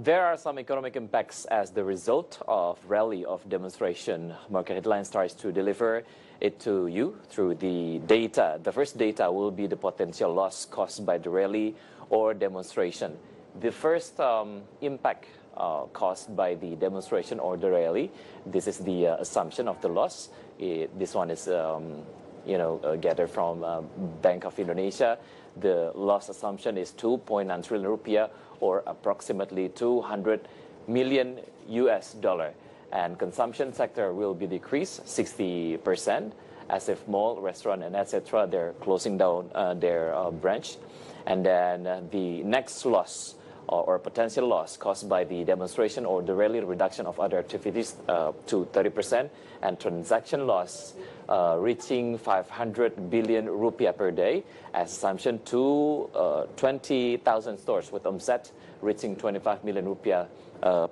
There are some economic impacts as the result of rally of demonstration. Market Headlines tries to deliver it to you through the data. The first data will be the potential loss caused by the rally or demonstration. The first impact caused by the demonstration or the rally, this is the assumption of the loss. This one is gathered from Bank of Indonesia. The loss assumption is 2.9 trillion rupiah, or approximately 200 million US dollar. And consumption sector will be decreased 60%, as if mall, restaurant, and etc. they're closing down their branch. And then the next loss or potential loss caused by the demonstration or the rally, reduction of other activities to 30%, and transaction loss reaching 500 billion rupiah per day, as assumption to 20,000 stores with omset reaching 25 million rupiah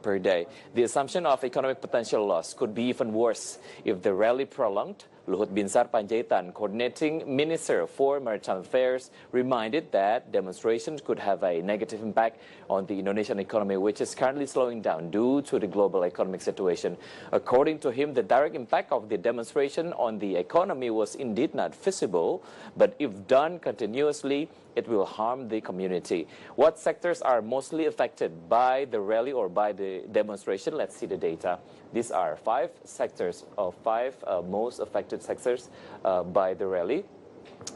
per day. The assumption of economic potential loss could be even worse if the rally prolonged. Luhut Binsar Panjaitan, coordinating Minister for Maritime Affairs, reminded that demonstrations could have a negative impact on the Indonesian economy, which is currently slowing down due to the global economic situation. According to him, the direct impact of the demonstration on the economy was indeed not visible, but if done continuously, it will harm the community. What sectors are mostly affected by the rally or by the demonstration? Let's see the data. These are five sectors, five most affected sectors by the rally.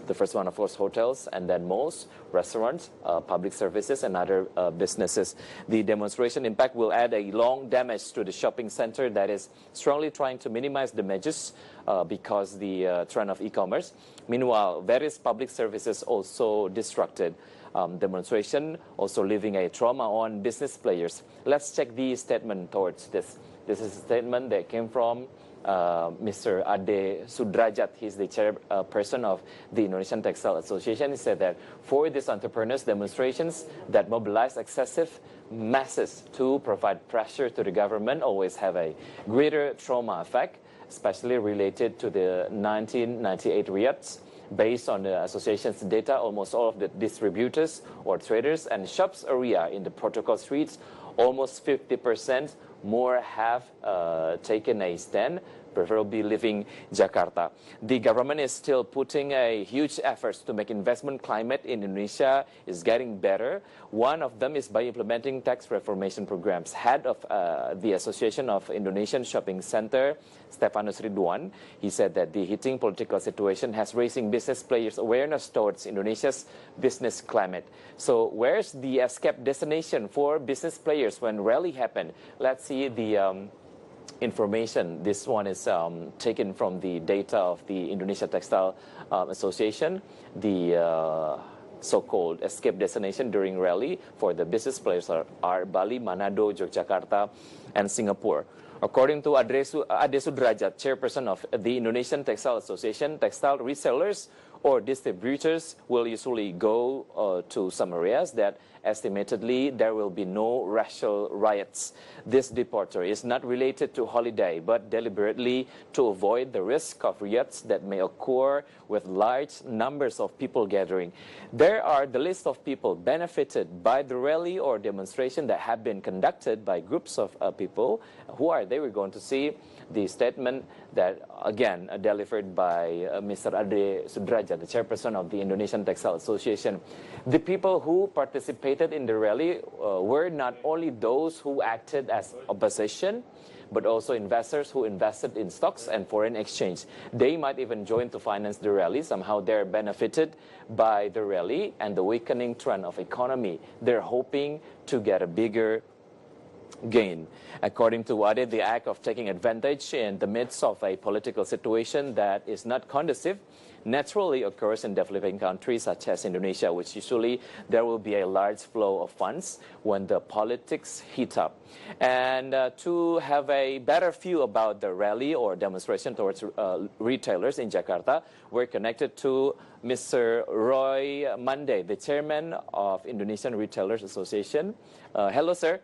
The first one, of course, hotels, and then malls, restaurants, public services, and other businesses. The demonstration impact will add a long damage to the shopping center that is strongly trying to minimize damages because the trend of e-commerce. Meanwhile, various public services also disrupted. Demonstration also leaving a trauma on business players. Let's check the statement towards this. This is a statement that came from Mr. Ade Sudrajat. He's the chairperson of the Indonesian Textile Association. He said that for these entrepreneurs, demonstrations that mobilize excessive masses to provide pressure to the government always have a greater trauma effect, especially related to the 1998 riots. Based on the association's data, almost all of the distributors or traders and shops area in the protocol streets, almost 50% more have taken a stand, preferably leaving Jakarta. The government is still putting a huge efforts to make investment climate in Indonesia is getting better. One of them is by implementing tax reformation programs. Head of the Association of Indonesian Shopping Center, Stefanus Ridwan, he said that the heating political situation has raising business players' awareness towards Indonesia's business climate. So where's the escape destination for business players when rally happened? Let's see the information. This one is taken from the data of the Indonesia Textile Association. The so-called escape destination during rally for the business players are Bali, Manado, Yogyakarta, and Singapore. According to Ade Sudrajat, chairperson of the Indonesian Textile Association, textile resellers or distributors will usually go to some areas that estimatedly there will be no racial riots. This departure is not related to holiday, but deliberately to avoid the risk of riots that may occur with large numbers of people gathering. There are the list of people benefited by the rally or demonstration that have been conducted by groups of people. Who are they? We're going to see the statement that, again, delivered by Mr. Ade Sudrajat, the chairperson of the Indonesian Textile Association. The people who participated in the rally were not only those who acted as opposition, but also investors who invested in stocks and foreign exchange. They might even join to finance the rally. Somehow they're benefited by the rally and the weakening trend of economy. They're hoping to get a bigger gain. According to Ade, the act of taking advantage in the midst of a political situation that is not conducive naturally occurs in developing countries such as Indonesia, which usually there will be a large flow of funds when the politics heat up. And to have a better view about the rally or demonstration towards retailers in Jakarta, we're connected to Mr. Roy Mande, the chairman of Indonesian Retailers Association. Hello, sir.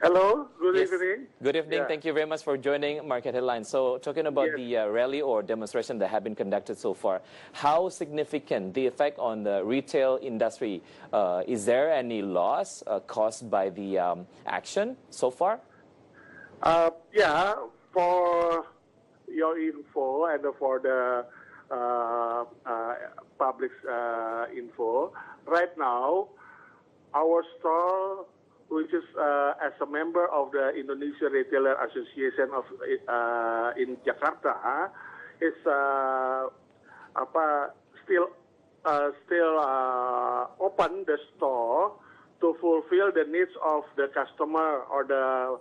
Hello, good Yes. evening. Good evening. Yeah. Thank you very much for joining Market Headlines. So, talking about Yes. the rally or demonstration that have been conducted so far, how significant the effect on the retail industry? Is there any loss caused by the action so far? Yeah, for your info and for the public's info, right now, our store, which is as a member of the Industri Retail Association of in Jakarta, is still open the store to fulfill the needs of the customer or the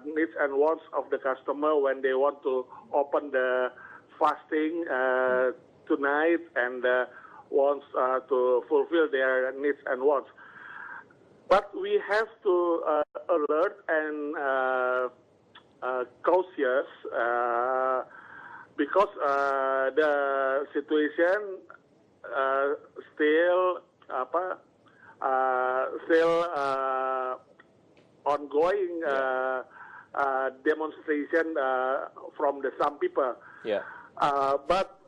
needs and wants of the customer when they want to open the fasting tonight and wants to fulfill their needs and wants. But we have to alert and cautious because the situation still ongoing demonstration from some people. Yeah. But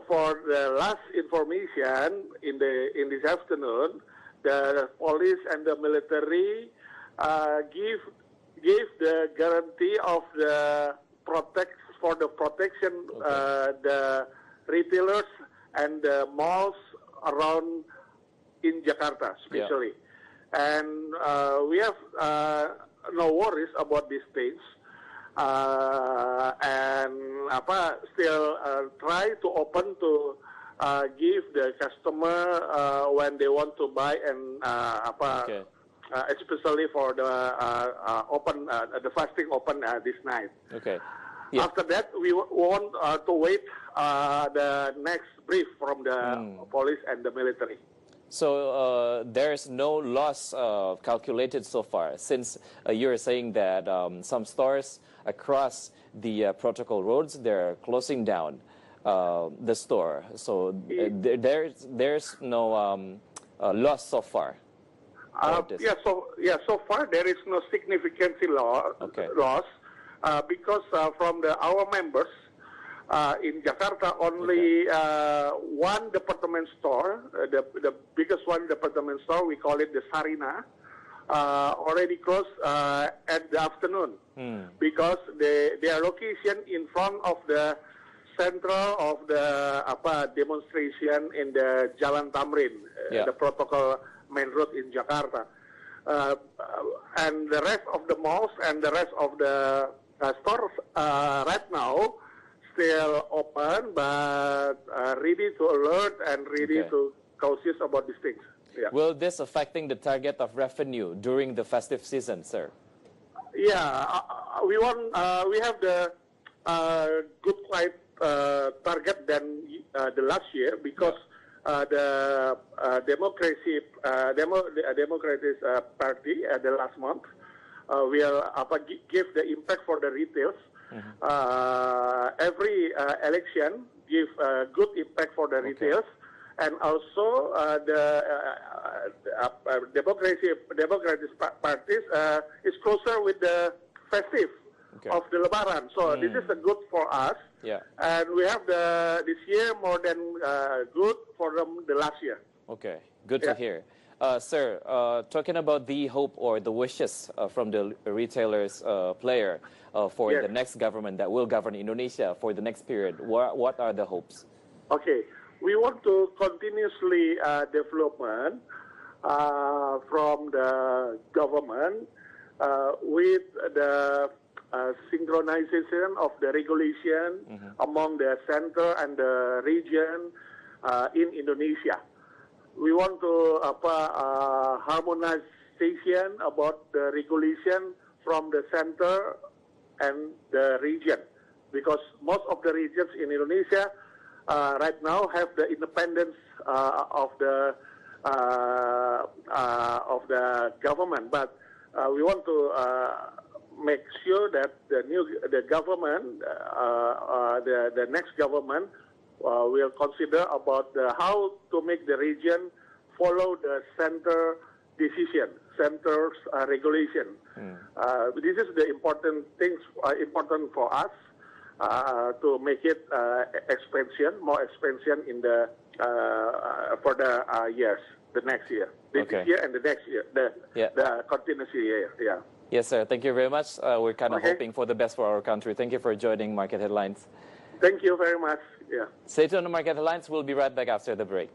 for the last information in this afternoon, the police and the military give the guarantee of the protection the retailers and the malls around in Jakarta, especially. Yeah. And we have no worries about these things. And still try to open to give the customer when they want to buy and especially for the open the fasting open this night. Okay. Yeah. After that, we want to wait the next brief from the police and the military. So there's no loss calculated so far, since you're saying that some stores across the protocol roads, they're closing down the store. So there's no loss so far. So far there is no significant loss because from our members in Jakarta, only one department store, the biggest one department store, we call it the Sarina, already closed at the afternoon because their location in front of the central of the demonstration in the Jalan Tamrin, the protocol main road in Jakarta. And the rest of the malls and the rest of the stores right now still open, but ready to alert and ready to cautious about these things. Yeah. Will this affecting the target of revenue during the festive season, sir? Yeah, we have the good quite target than the last year because the Democratic Party the last month will give the impact for the retails. Every election give good impact for the retails, and also the Democratic parties is closer with the festive of the Lebaran. So this is a good for us. Yeah. And we have this year more than good for them the last year. Okay, good to hear. Sir, talking about the hope or the wishes from the retailers player for the next government that will govern Indonesia for the next period, what are the hopes? Okay, we want to continuously development from the government with the synchronization of the regulation among the center and the region in Indonesia. We want to harmonization about the regulation from the center and the region, because most of the regions in Indonesia right now have the independence of the government, but we want to make sure that the government, the next government, will consider about how to make the region follow the center decision, centers regulation. This is the important things, important for us to make it more expansion in the for the years, the next year, this year and the next year, the continuous year. Yeah. Yes, sir. Thank you very much. We're kind of hoping for the best for our country. Thank you for joining Market Headlines. Thank you very much. Yeah. Stay tuned on Market Headlines. We'll be right back after the break.